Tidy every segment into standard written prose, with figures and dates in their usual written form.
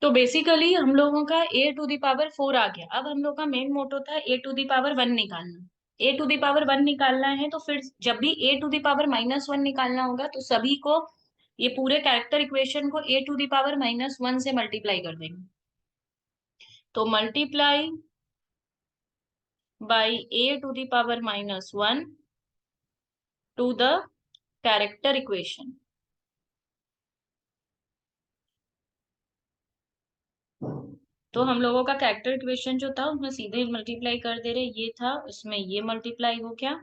तो बेसिकली हम लोगों का a⁴ आ गया। अब हम लोग का मेन मोटो था a⁴ निकालना। a⁴ निकालना है तो फिर जब भी a⁻⁻1 निकालना होगा तो सभी को, ये पूरे कैरेक्टर इक्वेशन को a⁻⁻1 से मल्टीप्लाई कर देंगे। तो multiply by a⁻⁻1 to the character equation. तो हम लोगों का कैरेक्टर इक्वेशन जो था उसमें सीधे मल्टीप्लाई कर दे रहे, ये था, उसमें ये मल्टीप्लाई हो गया,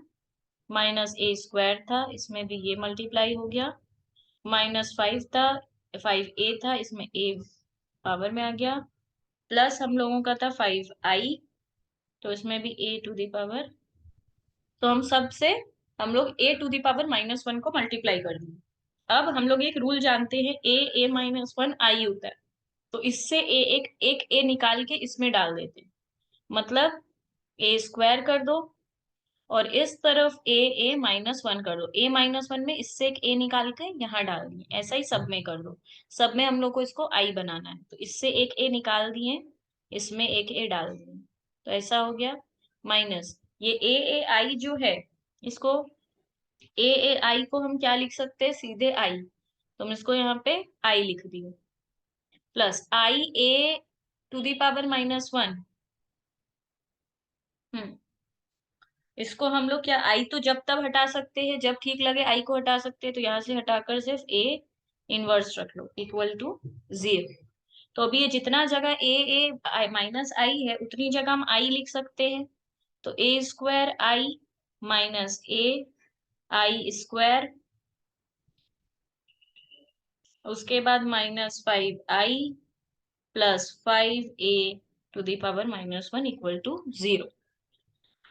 -a² था, इसमें भी ये मल्टीप्लाई हो गया, -5 था, 5a था, इसमें a पावर में आ गया, प्लस हम लोगों का था 5i, तो इसमें भी a⁻, तो हम सब से हम लोग a⁻⁻1 को मल्टीप्लाई कर दिए। अब हम लोग एक रूल जानते हैं, a-1 i होता है, तो इससे एक ए निकाल के इसमें डाल देते हैं, मतलब a² कर दो और इस तरफ a-1 कर दो, a-1 में इससे एक a निकाल के यहाँ डाल दिए, ऐसा ही सब में कर दो। सब में हम लोग को इसको i बनाना है, तो इससे एक a निकाल दिए, इसमें एक a डाल दिए, तो ऐसा हो गया। माइनस ये a जो है, इसको a को हम क्या लिख सकते हैं, सीधे i, तो हम इसको यहाँ पे i लिख दिए, प्लस a⁻⁻1। इसको हम लोग क्या, आई तो जब तब हटा सकते हैं जब ठीक लगे आई को हटा सकते हैं, तो यहाँ से हटाकर सिर्फ ए इनवर्स रख लो इक्वल टू 0। तो अभी ये जितना जगह -i है उतनी जगह हम आई लिख सकते हैं, तो a²i माइनस ai², उसके बाद -5i plus 5a⁻⁻1 equal to 0।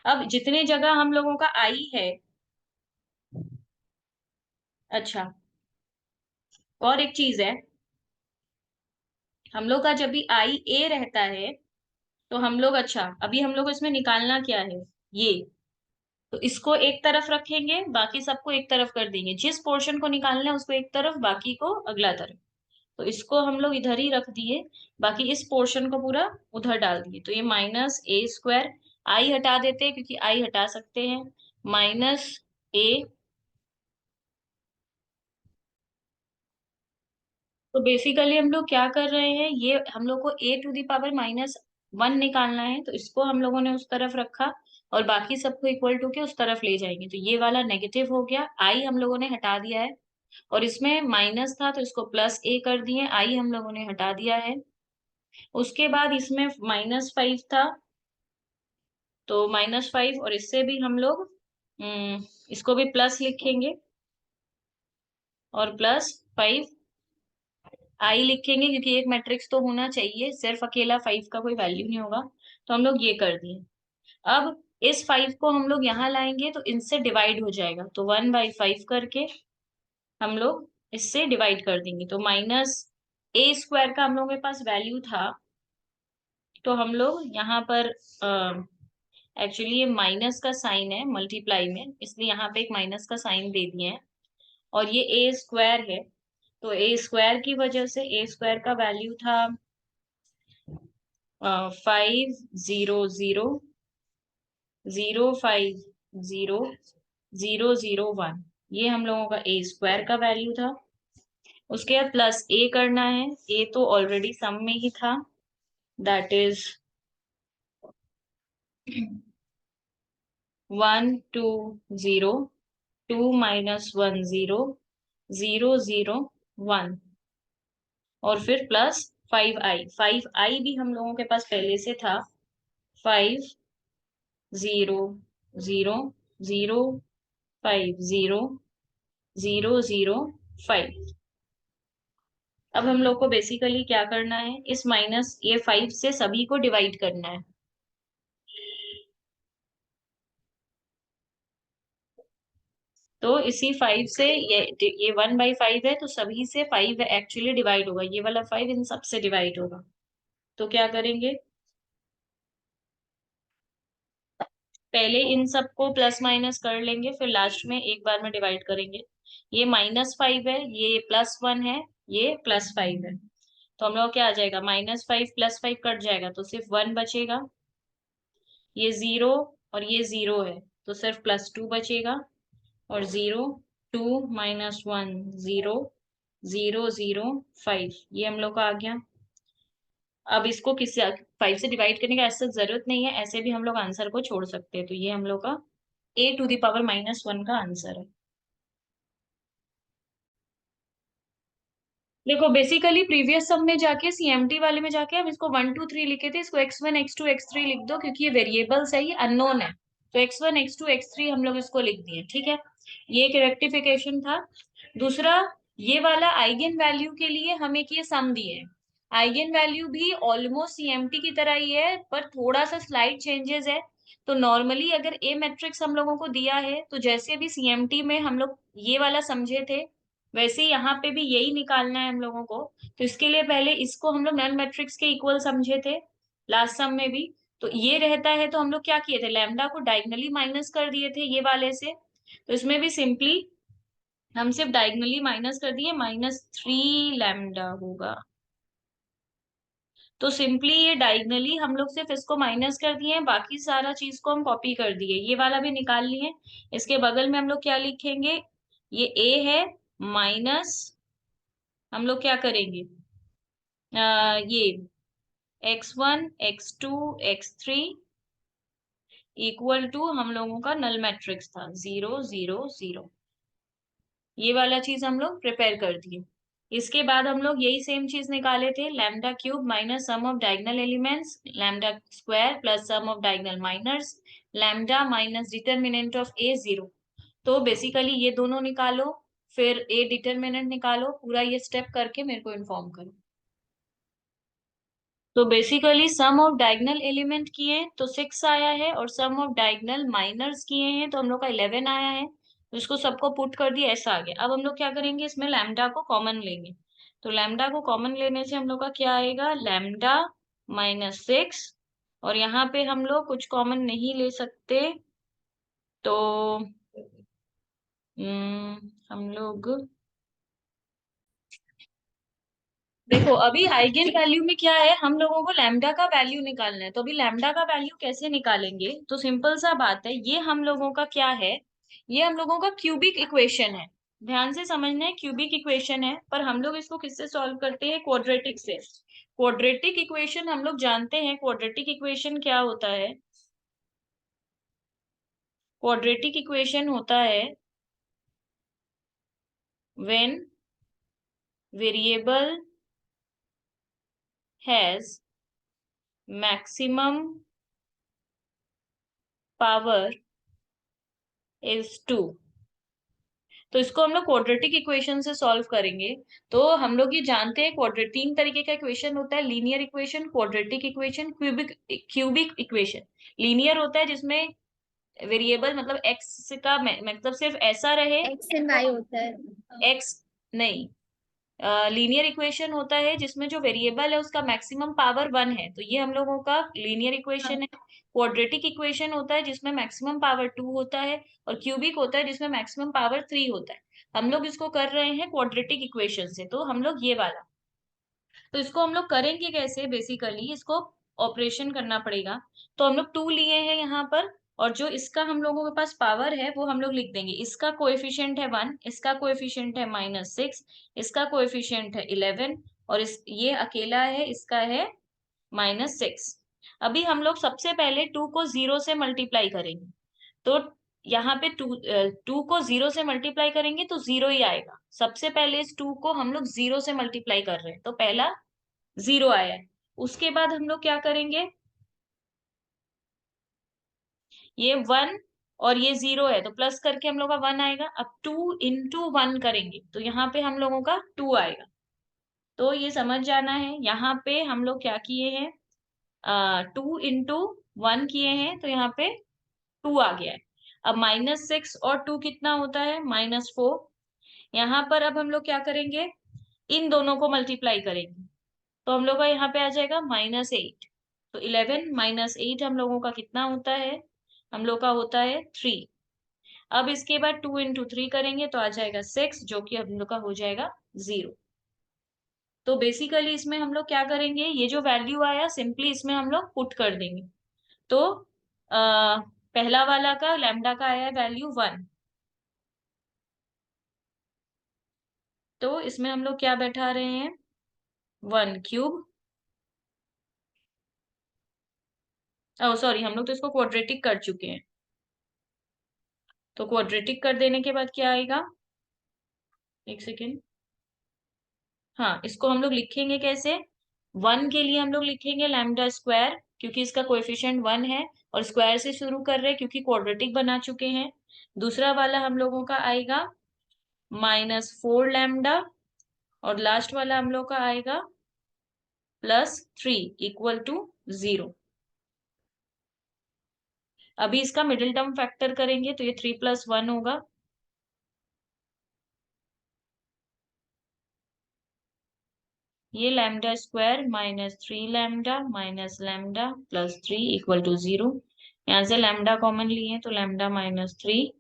अब जितने जगह हम लोगों का आई है, अच्छा, और एक चीज है, हम लोग का जब भी आई ए रहता है तो हम लोग, अच्छा अभी हम लोग को इसमें निकालना क्या है, ये, तो इसको एक तरफ रखेंगे, बाकी सबको एक तरफ कर देंगे, जिस पोर्शन को निकालना है उसको एक तरफ, बाकी को अगला तरफ, तो इसको हम लोग इधर ही रख दिए, बाकी इस पोर्शन को पूरा उधर डाल दिए, तो ये -a², आई हटा देते हैं क्योंकि आई हटा सकते हैं, -a, तो बेसिकली हम लोग क्या कर रहे हैं, ये हम लोग को a⁻⁻1 निकालना है, तो इसको हम लोगों ने उस तरफ रखा और बाकी सबको इक्वल टू के उस तरफ ले जाएंगे, तो ये वाला नेगेटिव हो गया, आई हम लोगों ने हटा दिया है, और इसमें माइनस था तो इसको +a कर दिए, आई हम लोगों ने हटा दिया है। उसके बाद इसमें -5 था, तो -5, और इससे भी हम लोग इसको भी प्लस लिखेंगे और +5 आई लिखेंगे, क्योंकि एक मैट्रिक्स तो होना चाहिए, सिर्फ अकेला 5 का कोई वैल्यू नहीं होगा, तो हम लोग ये कर दिए। अब इस 5 को हम लोग यहाँ लाएंगे तो इनसे डिवाइड हो जाएगा, तो 1/5 करके हम लोग इससे डिवाइड कर देंगे, तो -a² का हम लोगों के पास वैल्यू था, तो हम लोग यहाँ पर एक्चुअली ये माइनस का साइन है मल्टीप्लाई में, इसलिए यहाँ पे एक माइनस का साइन दे दिए हैं, और ये a² है, तो a² की वजह से a² का वैल्यू था 5,0,0,5,0,0,0,0,1, ये हम लोगों का a² का वैल्यू था। उसके बाद +a करना है, a तो ऑलरेडी सम में ही था, दैट इज 1 2 0 2 - 1 0 0 0 1, और फिर +5i भी हम लोगों के पास पहले से था, 5 0 0 0 5 0 0 0 5। अब हम लोग को बेसिकली क्या करना है, इस माइनस ये 5 से सभी को डिवाइड करना है, तो इसी 5 से ये 1/5 है, तो सभी से 5 एक्चुअली डिवाइड होगा, ये वाला 5 इन सब से डिवाइड होगा, तो क्या करेंगे, पहले इन सबको प्लस माइनस कर लेंगे, फिर लास्ट में एक बार में डिवाइड करेंगे। ये -5 है, ये +1 है, ये +5 है, तो हम लोग क्या आ जाएगा, -5 +5 कट जाएगा तो सिर्फ 1 बचेगा, ये 0 और ये 0 है तो सिर्फ +2 बचेगा, और 0, 2 -1 0 0 0 5, ये हम लोग का आ गया। अब इसको किसी 5 से डिवाइड करने का ऐसा जरूरत नहीं है, ऐसे भी हम लोग आंसर को छोड़ सकते हैं, तो ये हम लोग का a⁻−1 का आंसर है। देखो बेसिकली प्रीवियस सम में जाके सीएमटी वाले में जाके हम इसको 1 2 3 लिखे थे, इसको x1 x2 x3 लिख दो, क्योंकि ये वेरिएबल्स है, ये अननोन है, तो x1 x2 x3 हम लोग इसको लिख दिए, ठीक है। ये एक रेक्टिफिकेशन था। दूसरा, ये वाला आइगन वैल्यू के लिए हम एक ये सम दिए, आइगन वैल्यू भी ऑलमोस्ट सीएमटी की तरह ही है, पर थोड़ा सा स्लाइड चेंजेस है। तो नॉर्मली अगर ए मैट्रिक्स हम लोगों को दिया है, तो जैसे भी सीएमटी में हम लोग ये वाला समझे थे, वैसे ही यहाँ पे भी यही निकालना है हम लोगों को। तो इसके लिए पहले इसको हम लोग नल मैट्रिक्स के इक्वल समझे थे लास्ट सम में भी। तो ये रहता है, तो हम लोग क्या किए थे, लैम्डा को डायगनली माइनस कर दिए थे ये वाले से, तो इसमें भी सिंपली हम सिर्फ डायगनली माइनस कर दिए, -3 लैम्डा होगा। तो सिंपली ये डायगनली हम लोग सिर्फ इसको माइनस कर दिए हैं, बाकी सारा चीज को हम कॉपी कर दिए, ये वाला भी निकाल लिए। इसके बगल में हम लोग क्या लिखेंगे, ये ए है, माइनस हम लोग क्या करेंगे, ये x1 x2 x3 equal to हम लोगों का नल मैट्रिक्स था 0 0 0, ये वाला चीज हम लोग प्रिपेयर कर दिए। इसके बाद हम लोग यही सेम चीज निकाले थे, lambda cube minus sum of diagonal elements, lambda square plus sum of diagonal minus, lambda minus determinant of A 0। तो बेसिकली ये दोनों निकालो, फिर ए डिटर्मिनेंट निकालो, पूरा ये स्टेप करके मेरे को इन्फॉर्म करो। तो basically sum of diagonal element किए तो 6 आया है, और सम ऑफ डायगोनल माइनर्स किए हैं तो हम लोग का 11 आया है, तो इसको सबको पुट कर दिया, ऐसा आ गया। अब हम लोग क्या करेंगे, इसमें लैम्डा को कॉमन लेंगे, तो लैम्डा को कॉमन लेने से हम लोग का क्या आएगा, लैम्डा -6, और यहाँ पे हम लोग कुछ कॉमन नहीं ले सकते, तो हम लोग देखो अभी आइगन वैल्यू में क्या है, हम लोगों को लैम्डा का वैल्यू निकालना है, तो अभी लैम्डा का वैल्यू कैसे निकालेंगे, तो सिंपल सा बात है, ये हम लोगों का क्या है, ये हम लोगों का क्यूबिक इक्वेशन है। ध्यान से समझना है, क्यूबिक इक्वेशन है, पर हम लोग इसको किससे सॉल्व करते हैं, क्वाड्रेटिक से। क्वाड्रेटिक इक्वेशन हम लोग जानते हैं, क्वाड्रेटिक इक्वेशन क्या होता है, क्वाड्रेटिक इक्वेशन होता है when variable has maximum power is 2। तो इसको हम लोग क्वाड्रेटिक इक्वेशन से सॉल्व करेंगे। तो हम लोग ये जानते हैं, क्वाड्रेट 3 तरीके का इक्वेशन होता है, linear equation, quadratic equation, cubic cubic equation. Linear होता है जिसमें वेरिएबल मतलब एक्स का मतलब सिर्फ ऐसा रहे, एक्स एंड वाई होता है। एक्स नहीं। लीनियर इक्वेशन होता है जिसमें जो वेरिएबल है उसका मैक्सिमम पावर 1 है, तो ये हम लोगों का लीनियर इक्वेशन है। क्वाड्रेटिक इक्वेशन होता है जिसमें मैक्सिमम पावर 2 होता है, और क्यूबिक होता है जिसमें मैक्सिमम पावर 3 होता है। हम लोग इसको कर रहे हैं क्वाड्रेटिक इक्वेशन से, तो हम लोग ये वाला, तो इसको हम लोग करेंगे कैसे, बेसिकली इसको ऑपरेशन करना पड़ेगा। तो हम लोग 2 लिए हैं यहाँ पर, और जो इसका हम लोगों के पास पावर है वो हम लोग लिख देंगे, इसका कोएफिशिएंट है 1, इसका कोएफिशिएंट है -6, इसका कोएफिशिएंट है 11, और इस ये अकेला है, इसका है -6। अभी हम लोग सबसे पहले 2 को 0 से मल्टीप्लाई करेंगे, तो यहाँ पे 2 को 0 से मल्टीप्लाई करेंगे तो 0 ही आएगा। सबसे पहले इस 2 को हम लोग 0 से मल्टीप्लाई कर रहे हैं, तो पहला 0 आया है। उसके बाद हम लोग क्या करेंगे, ये 1 और ये 0 है, तो प्लस करके हम लोग का 1 आएगा। अब 2 × 1 करेंगे तो यहाँ पे हम लोगों का 2 आएगा। तो ये समझ जाना है, यहाँ पे हम लोग क्या किए हैं, 2 × 1 किए हैं, तो यहाँ पे 2 आ गया है। अब -6 और 2 कितना होता है, -4। यहाँ पर अब हम लोग क्या करेंगे, इन दोनों को मल्टीप्लाई करेंगे, तो हम लोग का यहाँ पे आ जाएगा -8। तो 11 -8 हम लोगों का कितना होता है, हम लोग का होता है 3। अब इसके बाद 2 × 3 करेंगे तो आ जाएगा 6, जो कि हम लोग का हो जाएगा 0। तो बेसिकली इसमें हम लोग क्या करेंगे, ये जो वैल्यू आया सिंपली इसमें हम लोग पुट कर देंगे। तो पहला वाला का लैम्डा का आया वैल्यू 1, तो इसमें हम लोग क्या बैठा रहे हैं, 1 क्यूब। ओ सॉरी, हम लोग तो इसको क्वाड्रेटिक कर चुके हैं। तो क्वाड्रेटिक कर देने के बाद क्या आएगा, एक सेकेंड। हाँ, इसको हम लोग लिखेंगे कैसे, 1 के लिए हम लोग लिखेंगे लैम्डा स्क्वायर, क्योंकि इसका कोएफिशिएंट 1 है और स्क्वायर से शुरू कर रहे हैं क्योंकि क्वाड्रेटिक बना चुके हैं। दूसरा वाला हम लोगों का आएगा -4 लैम्डा, और लास्ट वाला हम लोग का आएगा +3 इक्वल टू 0। अभी इसका मिडिल टर्म फैक्टर करेंगे तो ये 3 + 1 होगा। ये lambda square -3 lambda lambda +3 equal to 0। यहाँ से लैम्डा कॉमन लिए तो लैम्डा -3,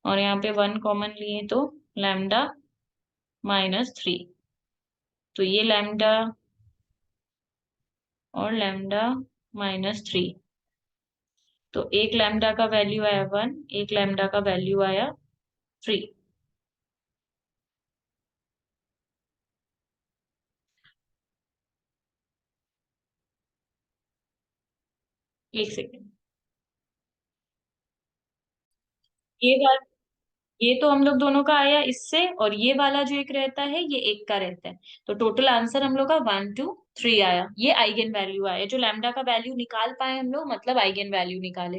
और यहाँ पे 1 कॉमन लिए तो लैम्डा -3। तो ये लैम्डा और लैम्डा -3, तो एक लैम्डा का वैल्यू आया 1, एक लैम्डा का वैल्यू आया 3। एक सेकेंड, ये वाला, ये तो हम लोग दोनों का आया इससे, और ये वाला जो एक रहता है ये एक का रहता है। तो टोटल आंसर हम लोग का 1 2 3 आया। ये आइगन वैल्यू आया, जो लैम्डा का वैल्यू निकाल पाए हम लोग, मतलब आइगन वैल्यू निकाले।